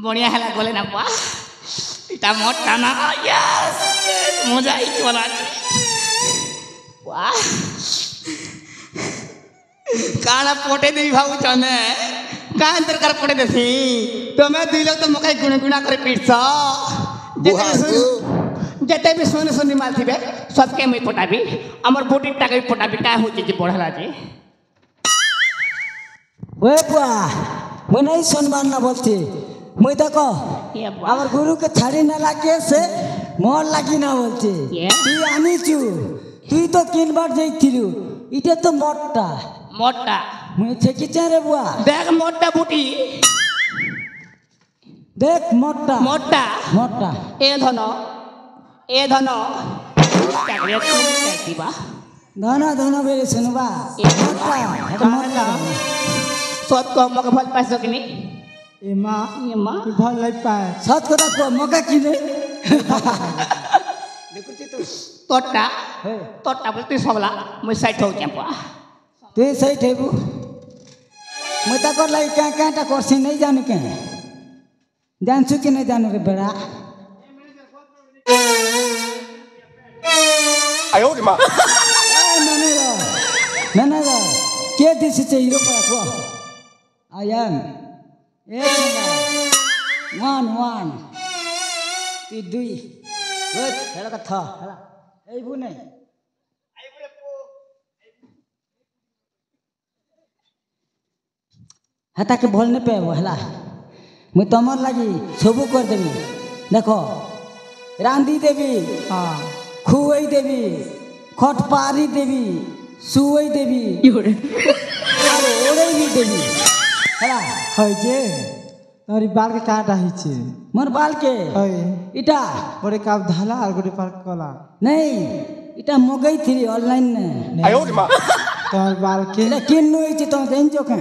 बढ़िया है गले ना बुआ इटा मोटा ना यस मजा आई वाला बुआ काना पोटे देवी भाऊ चने कान दरकार पोटे देसी तुम्हें दिलो तो मकई गुणगुणा करे पीटसा जेते भी सुन सुनी माल थिबे सबके मैं पटाबी हमर बोटी टाके पटाबी का हो जे बढ़ला जे ओए बुआ मैं नहीं सुनबान ना बोलती मैं देखो हमर गुरु के छाड़ी ना लागे से मोर लागी ना बोलती तू आनी चू तू तो किन बार जाइथिलु इटे तो मोटा मोटा मैं छेकी रे बुआ देख मोटा बूटी देख मोटा मोटा मोटा ए धनो टाकरे तू कहतीबा धनो बेरे सुनबा मोटा सत को मके भल पास किनी ए मां भल लै पाए सत को को मका किने देखु तू तोटा बोलती सबला मैं साइड हो जाबा तू सही ठेबू मैं तो कर लाई क्या क्या टा करसी नहीं जानू के जानसु कि नहीं जानू रे बेड़ा आयो रे मां मैंने के दिस से हीरो पर को आई एम वन ती दुई गुड हेला कथा हेला ए बुने हता के भल ने पे हला मुई तमर लागी सबू कर देबी देखो रांदी देबी हां खुई देबी खट पारी देबी सुई देबी अरे ओरे भी देबी हला होय जे तोरी बाल के काटा हिचे मोर बाल के होय इटा गोरे का धाला और गोरे पर कला नहीं इटा मगई थी ऑनलाइन ने आयो रे मां तोर बाल के किन्नु इची तो देन जोखे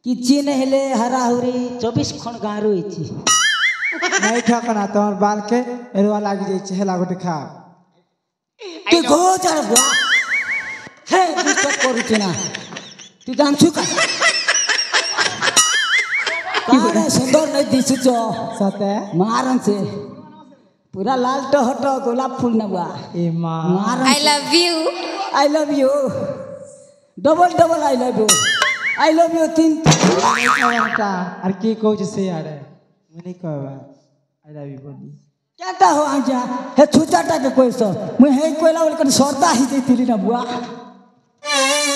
किछि ने हेले हरा हुरी 24 खण गारू इची नहीं ठकना तोर बाल के एरवा लागी जाई छे हेला गोटे खा तू गो चल बुआ हे डिस्टर्ब करू छिना तू जानछु का कारे सुंदर नहीं दिसु छो सते मारन से पूरा लाल तो हटो गोलाप फूल न बुआ ए मां मारन I love you. Double I love you तीन हटा और की कहू जे से यार मैं नहीं कहबा आई लव यू बोली केटा हो आजा हे छुचाटा के कोई सो मैं हे कोइला बोल कर सरदा ही जैतिली ना बुआ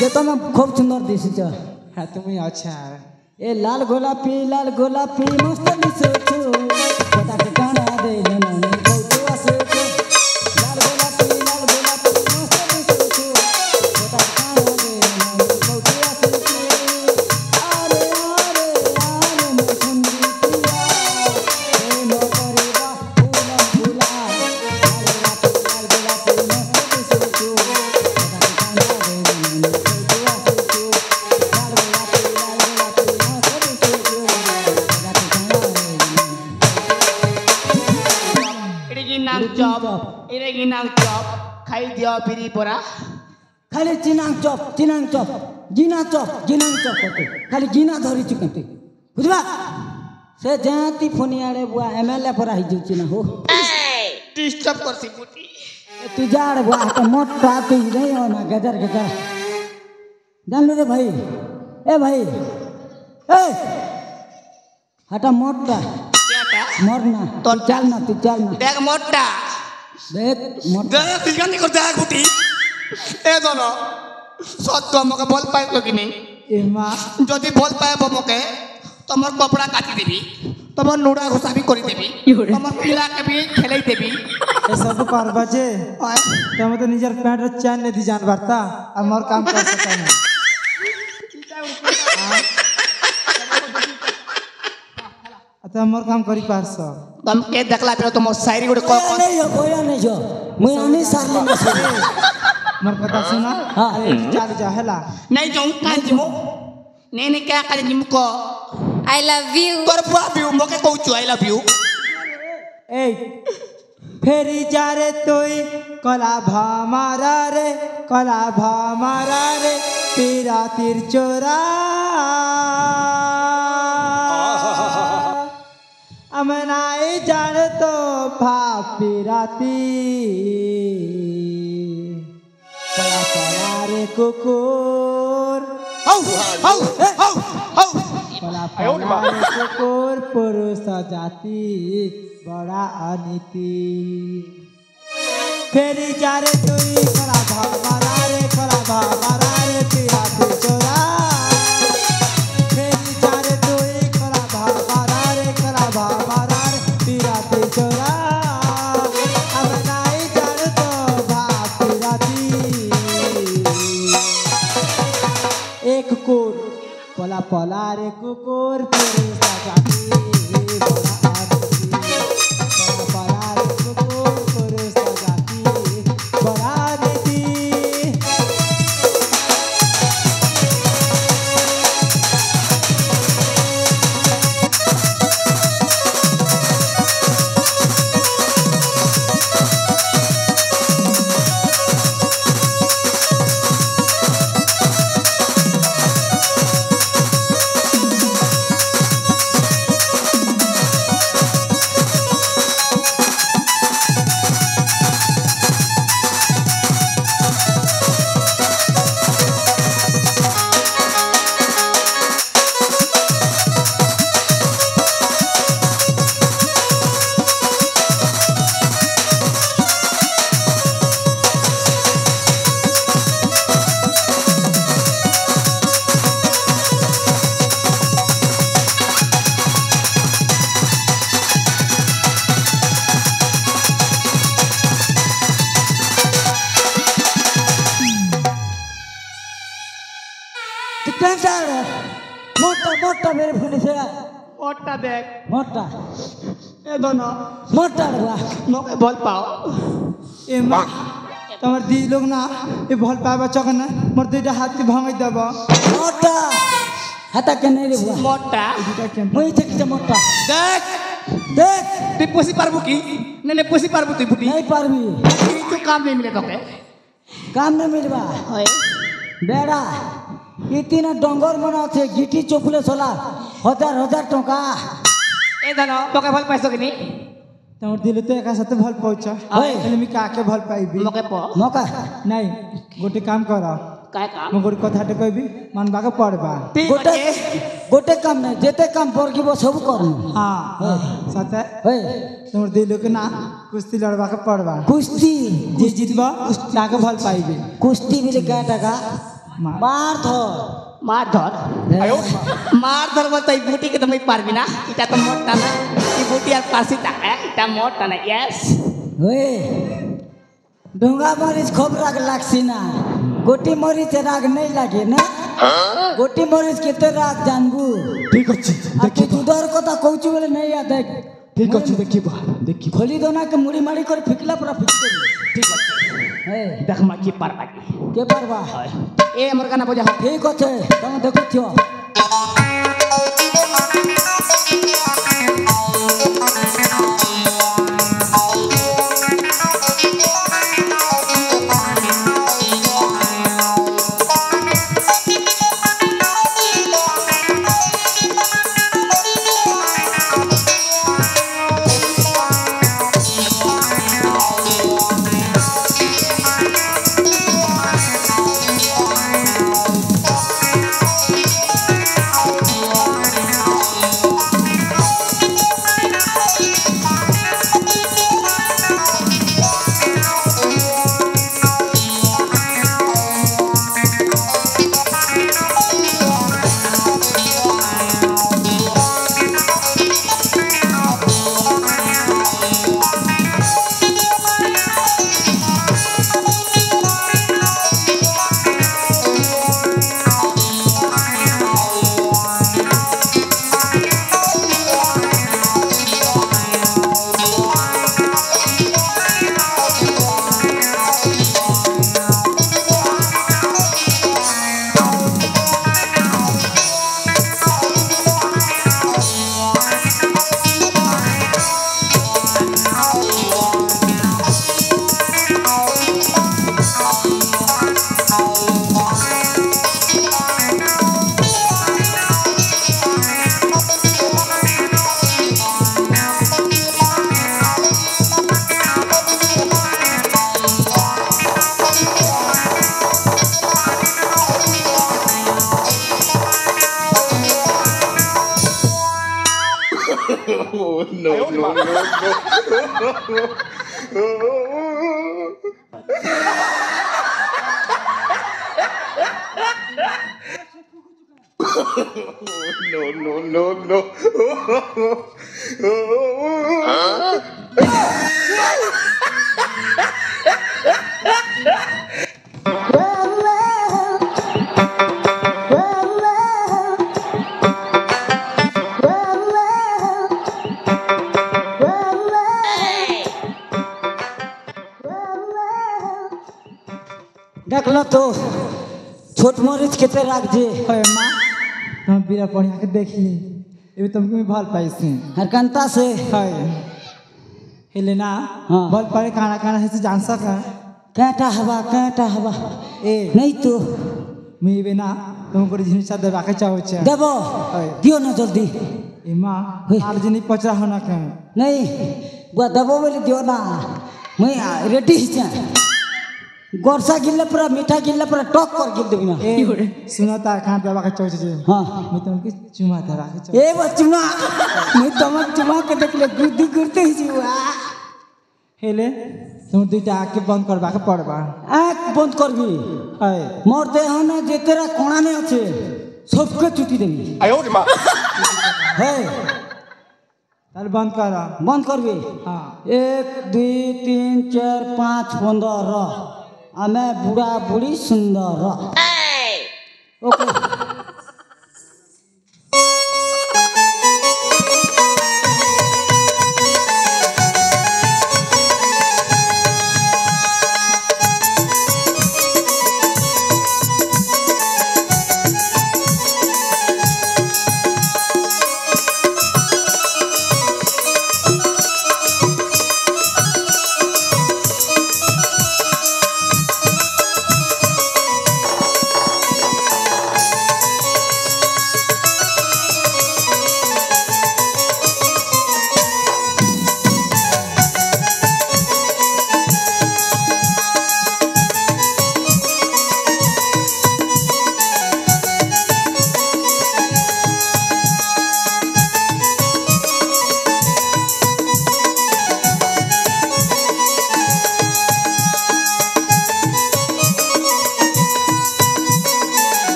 जे तो मैं खूब सुंदर दिसु छ हां तुम अच्छा ए लाल गोलापी मस्त दिसु छु पता के गाना दे ना तो आसे लाल गोलापी मस्त दिसु छु पता के गाना दे ना तो आसे अरे मैं सुंदरी पिया ए नो करेगा फूला लाल गोलापी मस्त दिसु छु पता के गाना दे ना तो आसे लाल गोलापी इरेगी नाम चॉप खाई दियो बिरी पोरा खाली चिनांग चॉप जीना चॉप होते खाली जीना धरी चुकते बुझबा से जाती फोनी आड़े बुआ एमएलए पर आई जुची ना हो डिस्टर्ब करसी बुटी तू जाड़ बुआ तो मोटा तू नहीं हो ना गदर जान लो रे भाई ए हटा मोटा मरना तू चलना देख मोटा देख मोटा देख दिगन को देख बुटी ए दोनो सत को मके बोल पाए तो कि नहीं ए मां जदी बोल पाए मके तमर कपड़ा काटी देबी तमर नोड़ा घुसा भी करी देबी तमर पिला के भी खेलाई देबी ए सब करबा जे तुम तो निजर पैंट रे चैन ने दी जान बरता और मोर काम कर सकता है तो मोर काम करी पारस तुम के देखला पे तुम शायरी गुड को नहीं जो मैं आनी सारले में से मोर कथा सुना हां चल जा हेला नहीं जाऊं कान जिमो नहीं क्या करे जिम को I love you. तोर बुआ भी मके कहू छु आई लव यू ए फेरी जा रे तोई कला भामारा रे पीरा तीर चोरा जाती पला पला रे कुकुर पला पला रे कुकुर पुरुष जाति बड़ा अनीति फेरी चारे तुई कला भामारा रे पीरा तू चोरा फेरी चारे तुई कला भामारा रे पीरा तू चोरा अब नाई जान तो भाग पीराती एक कुकुर पला पला रे कुकुर पुरुष जाति बड़ा अनीति पला पला रे कुकुर पुरुष जाति बड़ा अनीति मोटा मोटा मेरे फोन से ওটা দেখ मोटा এ ধন मोटा रे মকে ভাল পাও ए मां तमर दी लोग ना ए भल पाबा चकना मोर दुईटा हाथ के भांग देबा मोटा हाता के नहीं रे बुआ মোটা মই থেকে মোটা দেখ देख তুই পসি পারবো কি নে পসি পারবো তুই বুটি नहीं पारबी কিছু কাম নেই মিলে তোকে काम नहीं मिलबा হয় बेड़ा इतना डंगर मना थे गिटी चोपले सोला हजार हजार टका এ ধন তোকে ভাল পাইছো কিনি तमर दिल तो एका साथे भल पहुंचा ओए। एले मी काके भल पाइबी মকে প मौका नहीं गोटे काम कर কায় কাম मो गोटे कथाटे कहबी मानबा के पड़बा ঠিক गोटे আছে गोटे काम नहीं जेते काम परगिबो सब करनु हां सते हे तमर दिल के ना कुश्ती लड़बा के पड़बा कुश्ती जे जीतबा काके भल पाइबी कुश्ती मिले क्या टका मार। मार थो মার ধর মার ধর বলতে এই বুটিকে তুমি পারবি না এটা তো মোটা না এই বুটি আর পাশে টাকা এটা মোটা না ইয়েস हे डोंगा मरीच खूब राग लागसी ना गोटी मरीच राग नहीं लागे ना गोटी मरीच केते राग जानबू ठीक अछि आ तू दूधर कथा कहूची बोले नहीं याद देख ठीक अछि देखिबा देखि खोली दोना के मुड़ी मारी कर फिकला पूरा फिक ঠিক আছে हे দেখ মা কি পারবা কি के परवा এ আমার গানা বোঝা ठीक আছে तुम देखो थियो Thank देखलो तो छोट मरीच केते राख जे ओए माँ तुम बिरा पढ़िया के देख ली ये तुमको भी भल पाइसी हरकंता से हाय हिले ना हाँ। भल पाए खाना खाना है से जान सका कैटा हवा ए नहीं तो मी बे ना तुमको जिनिस देबा के चाहो छे देबो हाय दियो ना जल्दी ए माँ होय। आर जिनी पचरा होना के नहीं बुआ देबो बोले दियो ना मैं रेडी छे गोरसा गिल्ला पूरा मीठा गिल्ला पूरा टॉक कर गिल देबी ना ए सुनता खाना देबा के चाहो छे हाँ मी तुमको चुमा देबा के चाहो ए बचुमा मैं तमक चुमा के देख ले गुद्दी गुरते ही जीवा हेले तुम दुईटा आँख के बंद करबा के पड़बा आँख बंद करबी हाय मोर देह ने जे तेरा कोना में আছে सबके चुटी देबी हे ताल बंद कर बंद करबी हाँ 1 2 3 4 5 15 आमे बुढ़ा बुढ़ी सुंदर ओके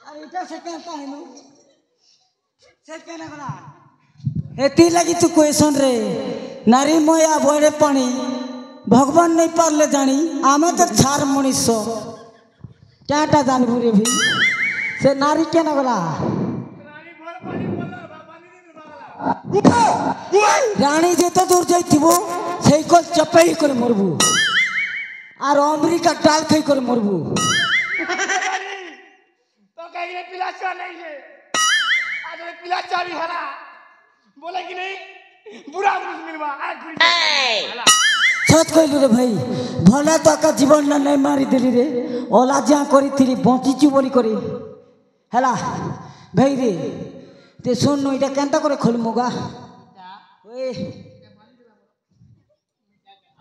अरे इटा से कहता है नु से कहना गला एती लगी तू क्वेश्चन रे नारी मोया बोरे पानी भगवान नहीं पारले जानी आमे तो छार मनीष टाटा जानबू रे भी से नारी केना गला रानी जेते दूर जाइथिबो सेई को चपेई करे मरबू और अमेरिका डाल खाई करे मरबू तो कहीं पिलाचा नहीं है आज पिलाचा भी हरा बोले कि नहीं बुरा मिलवा सच कहलु रे भाई भला तो का जीवन ना नहीं मारी देली रे ओला जा करी थी बंचिचु बोली करी हला भाई रे ते सुन नो इटा केनता करे खोलमुगा ओए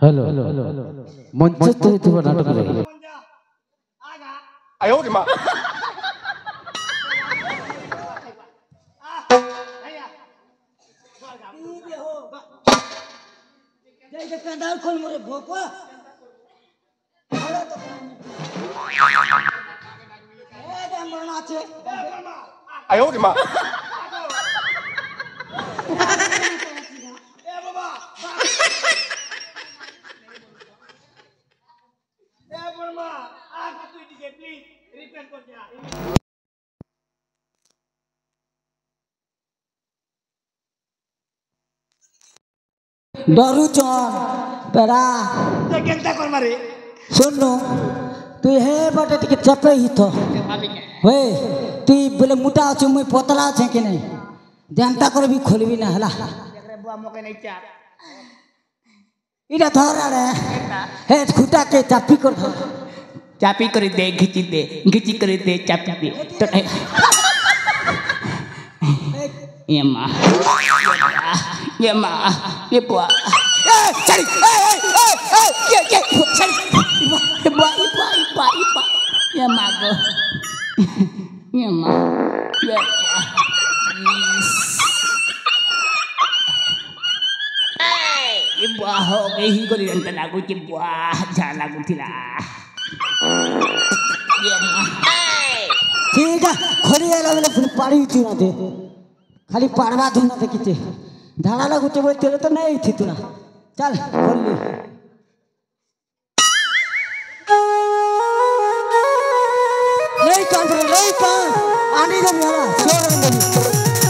हेलो मंच तो इतवा नाटक रे आयो रे मां जय के कंडाल खोल मोरे भोपा ए दम बना छे आयो रे मां डरू चोर पेरा ते केनता कर मारे सुनो तू हे बटे टिके चपे ही तो होए तू बोले मोटा अछि मुई पतला छै कि नहीं जनता कर भी खोलबी ना हला एकरे बुआ मके नहीं चार इडा धर रे हे खुटा के चापी कर धर चापी कर दे घिची कर दे चापी दे तो Iya mah. Iya mah. Iya buah. Cari. Iya. Cari. Iba. Iya mah go. Iya mah. Iya buah. Ibu ho kehi ko din tanago ti buah jala ko tila. Iya mah. ठीक है खड़ी आला वाला फुल पाड़ी थी ना थे खाली पाड़वा धुना थे किते धाड़ा लग उठे बोल तेरे तो नहीं थी तुना चल बोल ले नहीं कान आने दे मेरा छोड़ दे